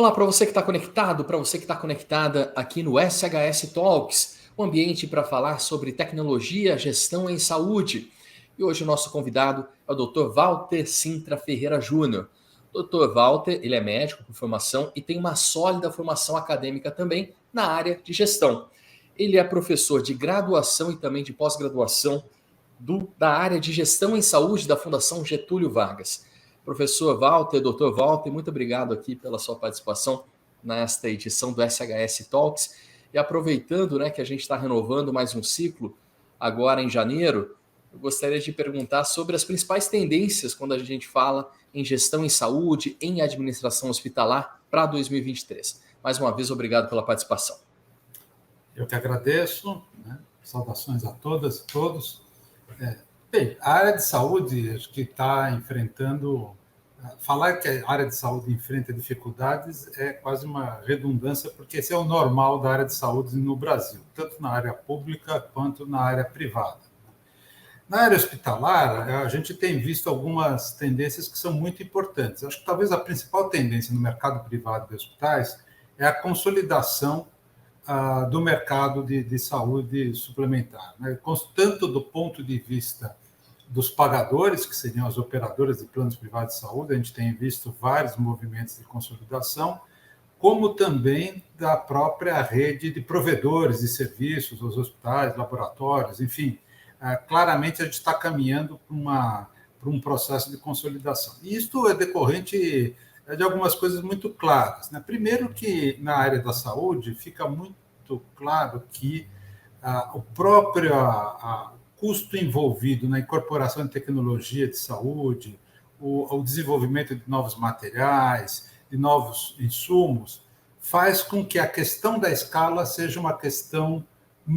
Olá para você que está conectado, para você que está conectada aqui no SHS Talks, um ambiente para falar sobre tecnologia, gestão em saúde. E hoje o nosso convidado é o Dr. Walter Sintra Ferreira Júnior. Dr. Walter, ele é médico por formação e tem uma sólida formação acadêmica também na área de gestão. Ele é professor de graduação e também de pós-graduação da área de gestão em saúde da Fundação Getúlio Vargas. Professor Walter, doutor Walter, muito obrigado aqui pela sua participação nesta edição do SHS Talks. E aproveitando, que a gente está renovando mais um ciclo agora em janeiro, eu gostaria de perguntar sobre as principais tendências quando a gente fala em gestão em saúde, em administração hospitalar para 2023. Mais uma vez, obrigado pela participação. Eu que agradeço, saudações a todas e todos. Bem, a área de saúde acho que está enfrentando... Falar que a área de saúde enfrenta dificuldades é quase uma redundância, porque esse é o normal da área de saúde no Brasil, tanto na área pública quanto na área privada. Na área hospitalar, a gente tem visto algumas tendências que são muito importantes. Acho que talvez a principal tendência no mercado privado de hospitais é a consolidação do mercado de saúde suplementar, tanto do ponto de vista dos pagadores, que seriam as operadoras de planos privados de saúde, a gente tem visto vários movimentos de consolidação, como também da própria rede de provedores de serviços, os hospitais, laboratórios, enfim. Claramente a gente está caminhando para um processo de consolidação. E isto é decorrente de algumas coisas muito claras. Primeiro que na área da saúde fica muito claro que o próprio custo envolvido na incorporação de tecnologia de saúde, o desenvolvimento de novos materiais, de novos insumos, faz com que a questão da escala seja uma questão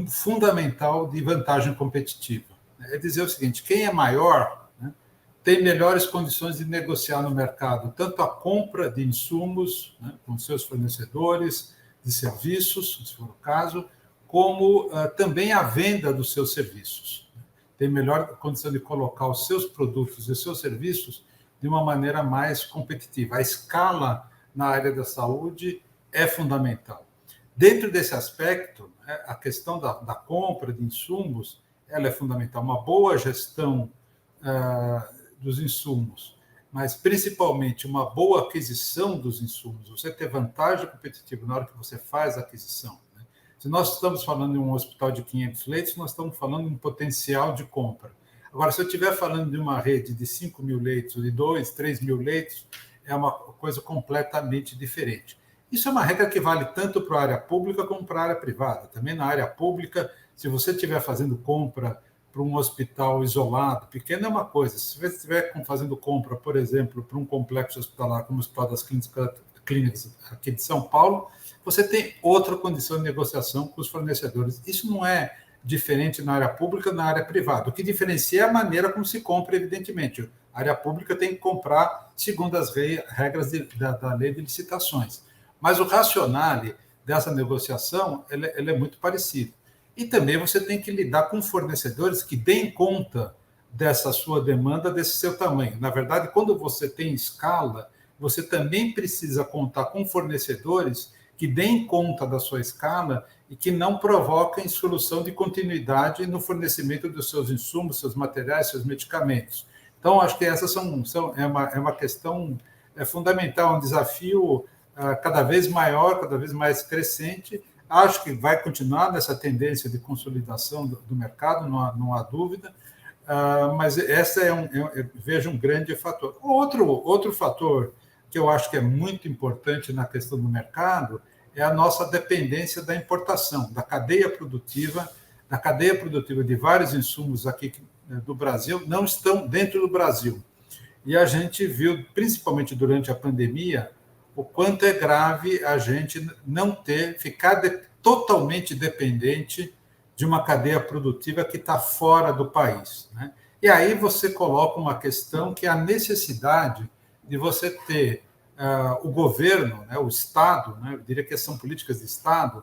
fundamental de vantagem competitiva. É dizer o seguinte, quem é maior tem melhores condições de negociar no mercado, tanto a compra de insumos com seus fornecedores, de serviços, se for o caso, como também a venda dos seus serviços. Tem melhor condição de colocar os seus produtos e os seus serviços de uma maneira mais competitiva. A escala na área da saúde é fundamental. Dentro desse aspecto, a questão da compra de insumos ela é fundamental. Uma boa gestão dos insumos, mas principalmente uma boa aquisição dos insumos. Você ter vantagem competitiva na hora que você faz a aquisição. Se nós estamos falando de um hospital de 500 leitos, nós estamos falando de um potencial de compra. Agora, se eu estiver falando de uma rede de 5 mil leitos, de 2, 3 mil leitos, é uma coisa completamente diferente. Isso é uma regra que vale tanto para a área pública como para a área privada. Também na área pública, se você estiver fazendo compra para um hospital isolado, pequeno é uma coisa. Se você estiver fazendo compra, por exemplo, para um complexo hospitalar como o Hospital das Clínicas aqui de São Paulo, você tem outra condição de negociação com os fornecedores. Isso não é diferente na área pública e na área privada. O que diferencia é a maneira como se compra, evidentemente. A área pública tem que comprar segundo as regras da lei de licitações. Mas o racionale dessa negociação ele é muito parecido. E também você tem que lidar com fornecedores que deem conta dessa sua demanda, desse seu tamanho. Na verdade, quando você tem escala, você também precisa contar com fornecedores que deem conta da sua escala e que não provoquem solução de continuidade no fornecimento dos seus insumos, seus materiais, seus medicamentos. Então, acho que essas é uma questão fundamental, um desafio cada vez maior, cada vez mais crescente. Acho que vai continuar nessa tendência de consolidação do mercado, não há dúvida, mas essa vejo um grande fator. Outro fator que eu acho que é muito importante na questão do mercado é a nossa dependência da importação, da cadeia produtiva de vários insumos aqui do Brasil, não estão dentro do Brasil. E a gente viu, principalmente durante a pandemia, o quanto é grave a gente ficar totalmente dependente de uma cadeia produtiva que está fora do país. E aí você coloca uma questão que é a necessidade de você ter o governo, o Estado, eu diria que são políticas de Estado,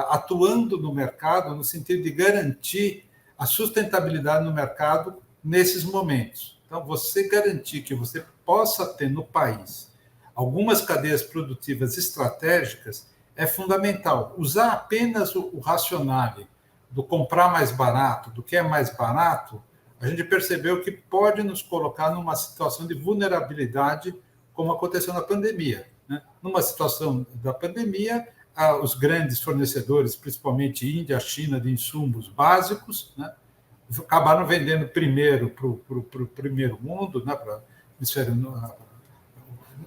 atuando no mercado no sentido de garantir a sustentabilidade no mercado nesses momentos. Então, você garantir que você possa ter no país algumas cadeias produtivas estratégicas, é fundamental. Usar apenas o racionale do comprar mais barato, do que é mais barato, a gente percebeu que pode nos colocar numa situação de vulnerabilidade, como aconteceu na pandemia, né? Numa situação da pandemia, os grandes fornecedores, principalmente Índia, China, de insumos básicos, né, acabaram vendendo primeiro para o primeiro mundo, né, para o hemisfério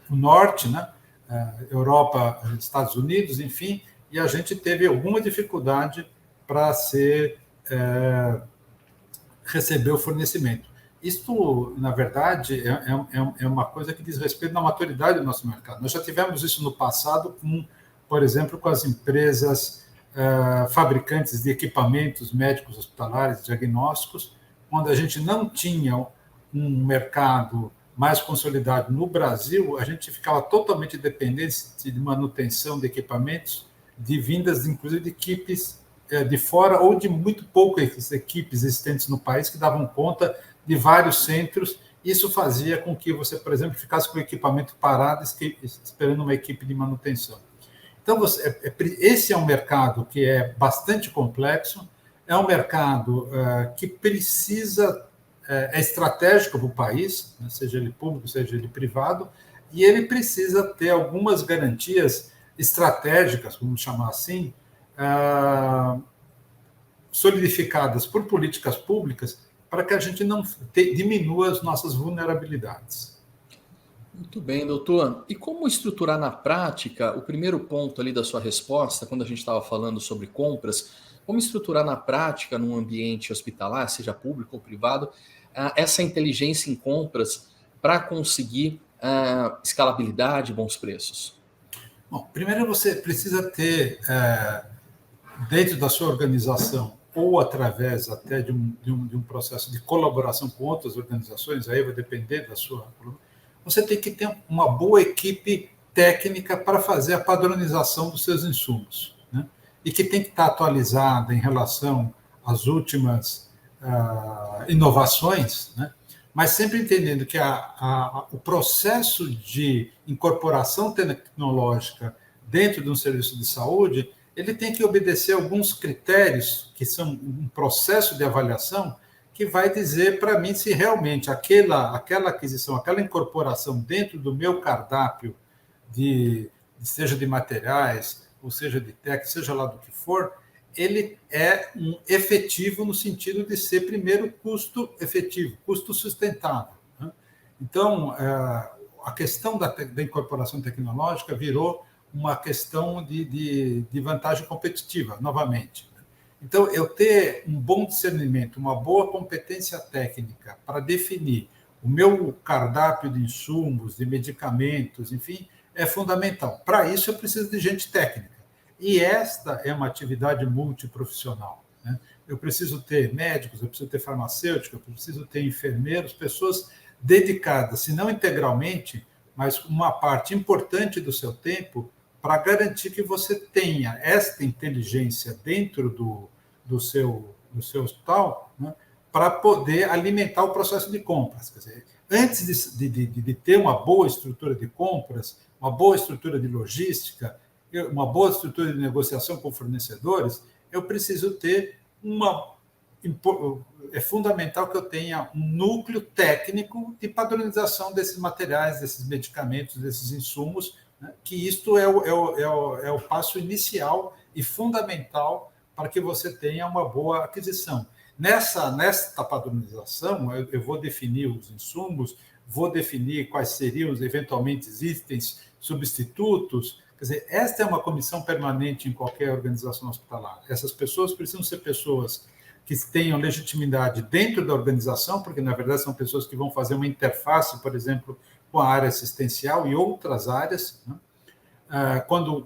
norte, né, Europa, Estados Unidos, enfim, e a gente teve alguma dificuldade para receber o fornecimento. Isto, na verdade, é uma coisa que diz respeito à maturidade do nosso mercado. Nós já tivemos isso no passado, por exemplo, com as empresas fabricantes de equipamentos médicos hospitalares, diagnósticos, quando a gente não tinha um mercado mais consolidado no Brasil, a gente ficava totalmente dependente de manutenção de equipamentos, de vindas, inclusive, de equipes de fora ou de muito poucas equipes existentes no país que davam conta de vários centros. Isso fazia com que você, por exemplo, ficasse com o equipamento parado esperando uma equipe de manutenção. Então, esse é um mercado que é bastante complexo, é um mercado que precisa, é estratégico para o país, né, seja ele público, seja ele privado, e ele precisa ter algumas garantias estratégicas, vamos chamar assim, solidificadas por políticas públicas para que a gente não diminua as nossas vulnerabilidades. Muito bem, doutor. E como estruturar na prática o primeiro ponto ali da sua resposta, quando a gente estava falando sobre compras, como estruturar na prática, num ambiente hospitalar, seja público ou privado, essa inteligência em compras para conseguir escalabilidade e bons preços? Bom, primeiro você precisa ter, dentro da sua organização, ou através até de um processo de colaboração com outras organizações, aí vai depender da sua... Você tem que ter uma boa equipe técnica para fazer a padronização dos seus insumos, né? E que tem que estar atualizada em relação às últimas inovações, né? Mas sempre entendendo que o processo de incorporação tecnológica dentro de um serviço de saúde, ele tem que obedecer alguns critérios, que são um processo de avaliação, que vai dizer para mim se realmente aquela aquisição, aquela incorporação dentro do meu cardápio, seja de materiais, ou seja de técnica, seja lá do que for, ele é efetivo no sentido de ser, primeiro, custo efetivo, custo sustentável, né? Então, a questão da incorporação tecnológica virou uma questão de vantagem competitiva, novamente. Então, eu ter um bom discernimento, uma boa competência técnica para definir o meu cardápio de insumos, de medicamentos, enfim, é fundamental. Para isso, eu preciso de gente técnica. E esta é uma atividade multiprofissional, né? Eu preciso ter médicos, eu preciso ter farmacêuticos, eu preciso ter enfermeiros, pessoas dedicadas, se não integralmente, mas uma parte importante do seu tempo para garantir que você tenha esta inteligência dentro do seu hospital, né, para poder alimentar o processo de compras. Quer dizer, antes de ter uma boa estrutura de compras, uma boa estrutura de logística, uma boa estrutura de negociação com fornecedores, eu preciso ter é fundamental que eu tenha um núcleo técnico de padronização desses materiais, desses medicamentos, desses insumos, né, que isto é o passo inicial e fundamental para que você tenha uma boa aquisição. Nesta padronização, eu vou definir os insumos, vou definir quais seriam os eventualmente itens substitutos. Quer dizer, esta é uma comissão permanente em qualquer organização hospitalar. Essas pessoas precisam ser pessoas que tenham legitimidade dentro da organização, porque, na verdade, são pessoas que vão fazer uma interface, por exemplo, com a área assistencial e outras áreas, né? Quando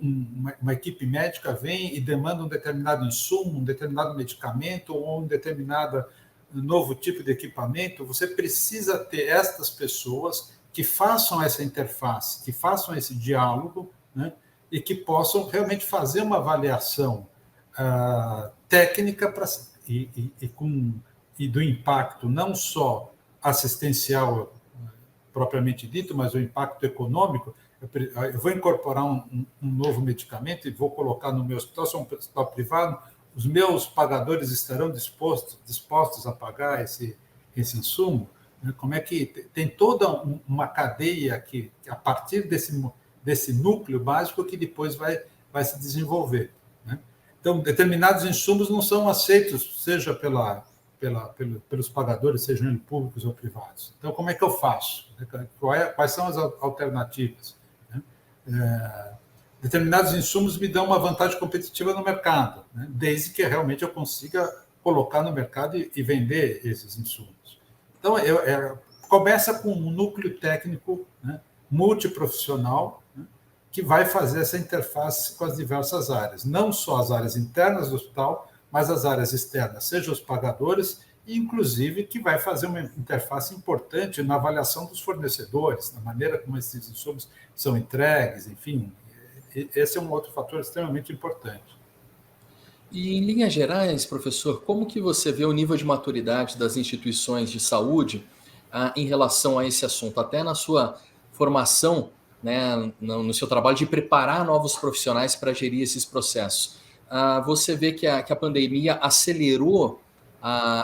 uma equipe médica vem e demanda um determinado insumo, um determinado medicamento ou um determinado novo tipo de equipamento, você precisa ter estas pessoas que façam essa interface, que façam esse diálogo, né, e que possam realmente fazer uma avaliação técnica e do impacto não só assistencial propriamente dito, mas o impacto econômico. eu vou incorporar um novo medicamento e vou colocar no meu hospital, se é um hospital privado, os meus pagadores estarão dispostos a pagar esse insumo? Como é que tem toda uma cadeia que a partir desse núcleo básico que depois vai se desenvolver, né? Então, determinados insumos não são aceitos, seja pelos pagadores, sejam públicos ou privados. Então, como é que eu faço? Quais são as alternativas? Determinados insumos me dão uma vantagem competitiva no mercado, né? Desde que realmente eu consiga colocar no mercado e vender esses insumos. Então, começa com um núcleo técnico, né, multiprofissional, né, que vai fazer essa interface com as diversas áreas, não só as áreas internas do hospital, mas as áreas externas, seja os pagadores, e inclusive que vai fazer uma interface importante na avaliação dos fornecedores, na maneira como esses insumos são entregues, enfim. Esse é um outro fator extremamente importante. E, em linhas gerais, professor, como que você vê o nível de maturidade das instituições de saúde em relação a esse assunto? Até na sua formação, né, no seu trabalho de preparar novos profissionais para gerir esses processos. Você vê que a pandemia acelerou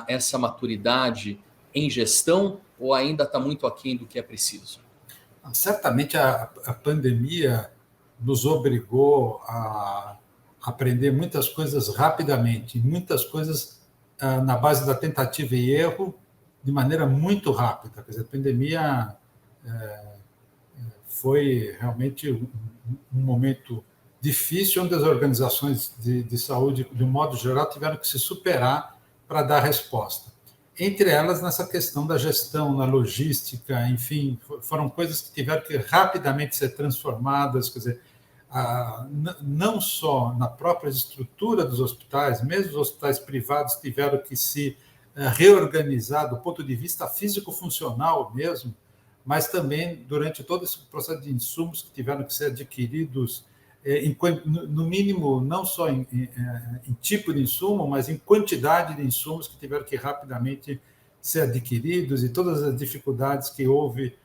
essa maturidade em gestão ou ainda está muito aquém do que é preciso? Certamente a pandemia nos obrigou a aprender muitas coisas rapidamente, muitas coisas na base da tentativa e erro, de maneira muito rápida. Quer dizer, a pandemia foi realmente um momento difícil, onde as organizações de saúde, de um modo geral, tiveram que se superar para dar resposta. Entre elas, nessa questão da gestão, na logística, enfim, foram coisas que tiveram que rapidamente ser transformadas, quer dizer, não só na própria estrutura dos hospitais, mesmo os hospitais privados tiveram que se reorganizar do ponto de vista físico-funcional mesmo, mas também durante todo esse processo de insumos que tiveram que ser adquiridos, no mínimo, não só em tipo de insumo, mas em quantidade de insumos que tiveram que rapidamente ser adquiridos e todas as dificuldades que houve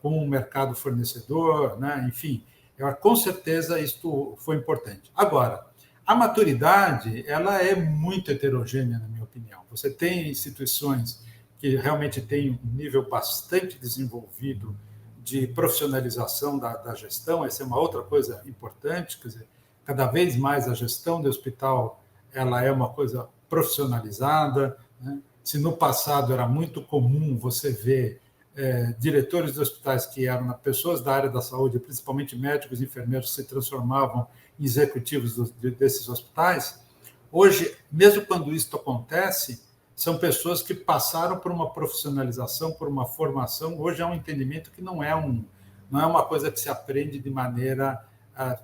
com o mercado fornecedor, né? Enfim, com certeza isto foi importante. Agora, a maturidade ela é muito heterogênea, na minha opinião. Você tem instituições que realmente têm um nível bastante desenvolvido de profissionalização da gestão, essa é uma outra coisa importante, quer dizer, cada vez mais a gestão do hospital ela é uma coisa profissionalizada, né? Se no passado era muito comum você ver diretores de hospitais que eram pessoas da área da saúde, principalmente médicos e enfermeiros, se transformavam em executivos desses hospitais. Hoje, mesmo quando isso acontece, são pessoas que passaram por uma profissionalização, por uma formação. Hoje há um entendimento que não é uma coisa que se aprende de maneira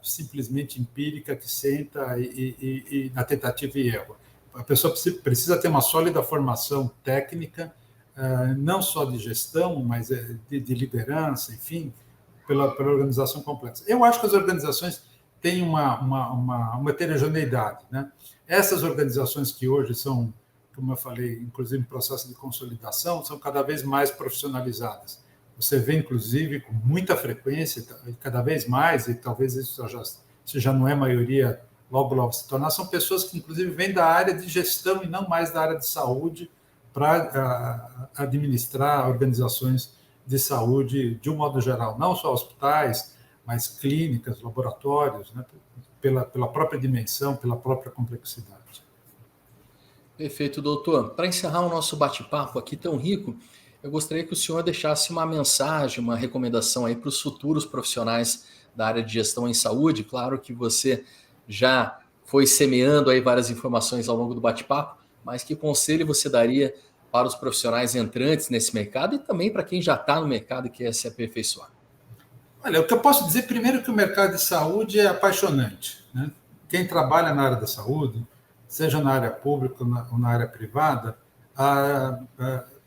simplesmente empírica, que senta e na tentativa e erro. A pessoa precisa ter uma sólida formação técnica, não só de gestão, mas de liderança, enfim, pela organização complexa. Eu acho que as organizações têm uma heterogeneidade, né? Essas organizações que hoje são, como eu falei, inclusive em processo de consolidação, são cada vez mais profissionalizadas. Você vê, inclusive, com muita frequência, cada vez mais, e talvez isso já não é maioria, logo se tornar, são pessoas que, inclusive, vêm da área de gestão e não mais da área de saúde, para administrar organizações de saúde de um modo geral, não só hospitais, mas clínicas, laboratórios, né, pela própria dimensão, pela própria complexidade. Perfeito, doutor. Para encerrar o nosso bate-papo aqui tão rico, eu gostaria que o senhor deixasse uma mensagem, uma recomendação aí para os futuros profissionais da área de gestão em saúde. Claro que você já foi semeando aí várias informações ao longo do bate-papo, mas que conselho você daria para os profissionais entrantes nesse mercado e também para quem já está no mercado e quer se aperfeiçoar? Olha, o que eu posso dizer primeiro é que o mercado de saúde é apaixonante, né? Quem trabalha na área da saúde, seja na área pública ou na área privada,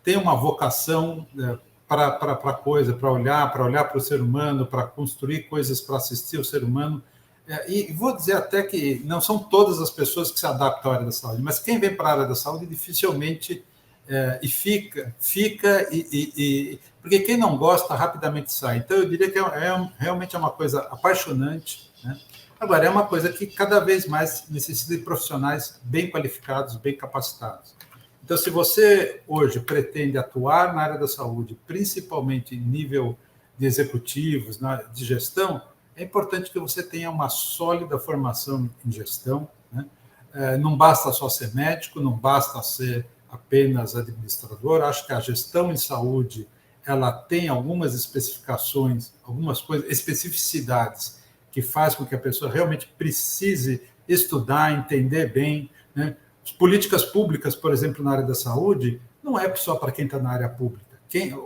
tem uma vocação para a coisa, para olhar para o ser humano, para construir coisas para assistir o ser humano. E vou dizer até que não são todas as pessoas que se adaptam à área da saúde, mas quem vem para a área da saúde dificilmente e fica, porque quem não gosta rapidamente sai. Então, eu diria que realmente é uma coisa apaixonante, né? Agora, é uma coisa que cada vez mais necessita de profissionais bem qualificados, bem capacitados. Então, se você hoje pretende atuar na área da saúde, principalmente em nível de executivos, de gestão, é importante que você tenha uma sólida formação em gestão, né? Não basta só ser médico, não basta ser apenas administrador. Acho que a gestão em saúde ela tem algumas especificações, algumas coisas, especificidades que faz com que a pessoa realmente precise estudar, entender bem, né? As políticas públicas, por exemplo, na área da saúde, não é só para quem está na área pública.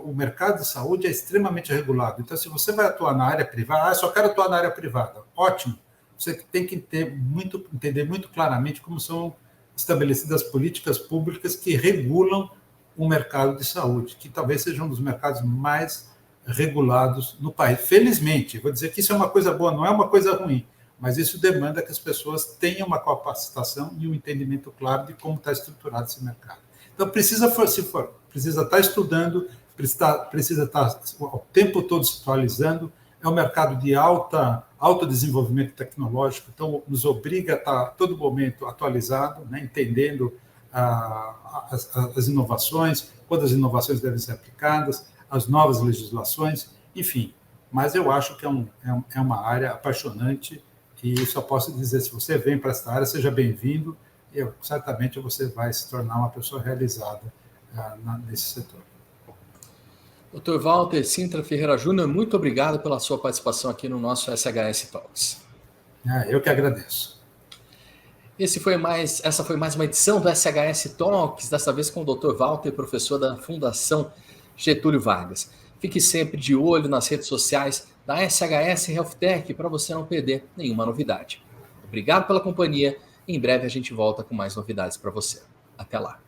O mercado de saúde é extremamente regulado. Então, se você vai atuar na área privada, só quero atuar na área privada, ótimo. Você tem que entender muito claramente como são estabelecidas políticas públicas que regulam o mercado de saúde, que talvez seja um dos mercados mais regulados no país. Felizmente, vou dizer que isso é uma coisa boa, não é uma coisa ruim, mas isso demanda que as pessoas tenham uma capacitação e um entendimento claro de como está estruturado esse mercado. Então, precisa estar estudando, precisa estar o tempo todo se atualizando. É um mercado de alto desenvolvimento tecnológico, então nos obriga a estar todo momento atualizado, né, entendendo as inovações, quando as inovações devem ser aplicadas, as novas legislações, enfim. Mas eu acho que é uma área apaixonante e só posso dizer, se você vem para esta área, seja bem-vindo e certamente você vai se tornar uma pessoa realizada nesse setor. Dr. Walter Sintra Ferreira Júnior, muito obrigado pela sua participação aqui no nosso SHS Talks. Eu que agradeço. Essa foi mais uma edição do SHS Talks, dessa vez com o Dr. Walter, professor da Fundação Getúlio Vargas. Fique sempre de olho nas redes sociais da SHS Health Tech para você não perder nenhuma novidade. Obrigado pela companhia e em breve a gente volta com mais novidades para você. Até lá.